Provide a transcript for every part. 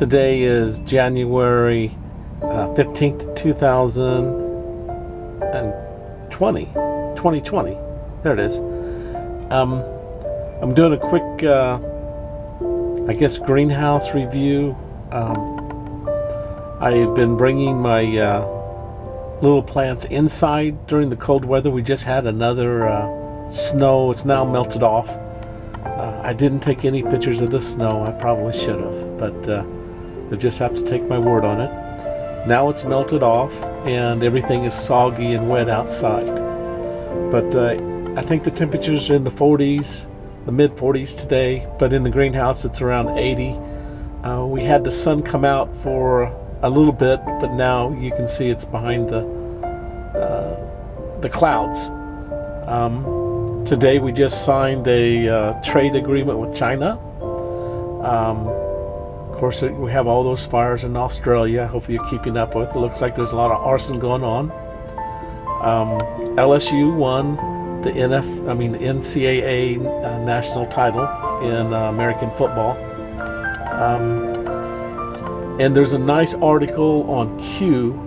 Today is January 15th, 2020. There it is. I'm doing a quick, greenhouse review. I've been bringing my little plants inside during the cold weather. We just had another snow. It's now melted off. I didn't take any pictures of the snow. I probably should have, but you'll just have to take my word on it. Now it's melted off and everything is soggy and wet outside. But I think the temperature's in the 40s, the mid 40s today, but in the greenhouse it's around 80. We had the sun come out for a little bit, but now you can see it's behind the clouds. Today we just signed a trade agreement with China. Of course, we have all those fires in Australia. Hopefully you're keeping up with. It looks like there's a lot of arson going on. LSU won the NCAA national title in American football. And there's a nice article on Q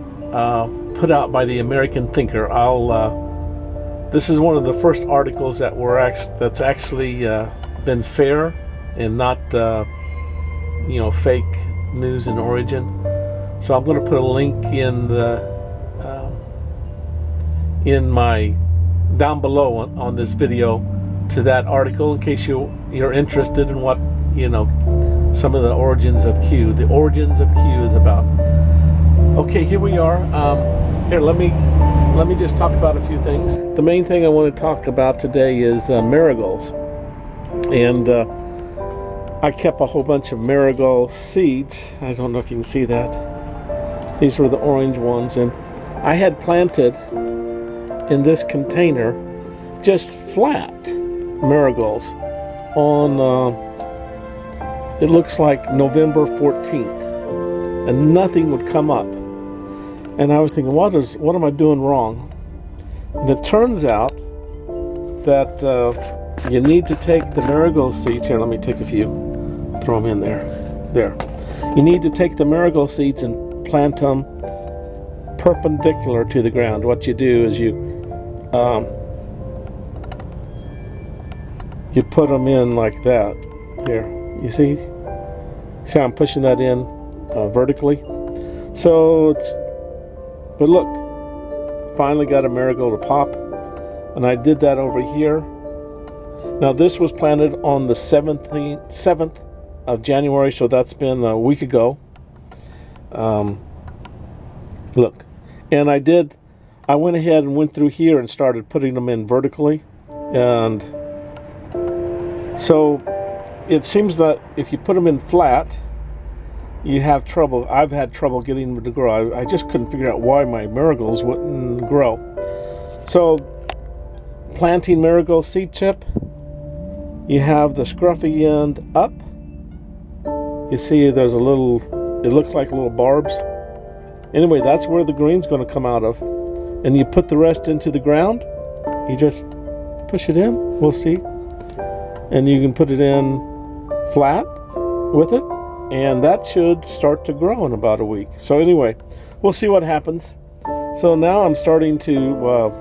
put out by the American Thinker. This is one of the first articles that's actually been fair and not fake news in origin. So I'm going to put a link in my down below on this video to that article in case you're interested in what some of the origins of Q. The origins of Q is about. Okay, here we are. Here, let me just talk about a few things. The main thing I want to talk about today is marigolds, and I kept a whole bunch of marigold seeds. I don't know if you can see that. These were the orange ones, and I had planted in this container just flat marigolds on it looks like November 14th, and nothing would come up. And I was thinking, what am I doing wrong? And it turns out that you need to take the marigold seeds. Here, let me take a few, throw them in there. There. You need to take the marigold seeds and plant them perpendicular to the ground. What you do is you put them in like that. Here, you see how I'm pushing that in vertically? But look, finally got a marigold to pop, and I did that over here. Now this was planted on the 7th of January, so that's been a week ago. Look, and I went ahead and went through here and started putting them in vertically, and so it seems that if you put them in flat, you have trouble. I've had trouble getting them to grow. I just couldn't figure out why my marigolds wouldn't grow. So, planting marigold seed tip, you have the scruffy end up. You see there's it looks like little barbs. Anyway, that's where the green's going to come out of. And you put the rest into the ground. You just push it in. We'll see. And you can put it in flat with it. And that should start to grow in about a week. So anyway, we'll see what happens. So now I'm starting to.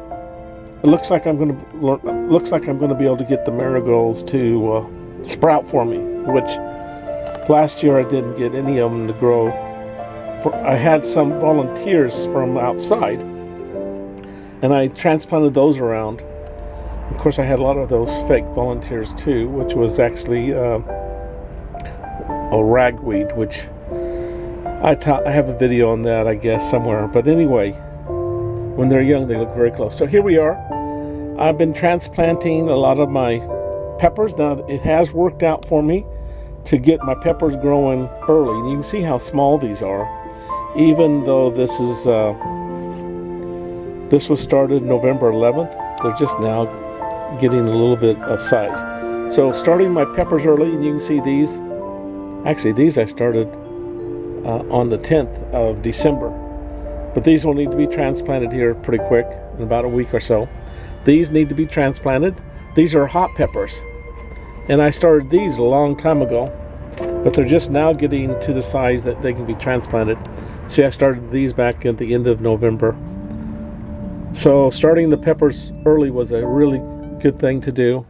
It looks like I'm going to be able to get the marigolds to sprout for me. Which last year I didn't get any of them to grow. I had some volunteers from outside, and I transplanted those around. Of course, I had a lot of those fake volunteers too, which was actually. Ragweed, which I have a video on that, I guess, somewhere. But anyway, when they're young, they look very close. So here we are. I've been transplanting a lot of my peppers. Now, it has worked out for me to get my peppers growing early. And you can see how small these are. Even though this was started November 11th, they're just now getting a little bit of size. So starting my peppers early, and you can see these. Actually, these I started on the 10th of December. But these will need to be transplanted here pretty quick, in about a week or so. These need to be transplanted. These are hot peppers. And I started these a long time ago. but they're just now getting to the size that they can be transplanted. See, I started these back at the end of November. So starting the peppers early was a really good thing to do.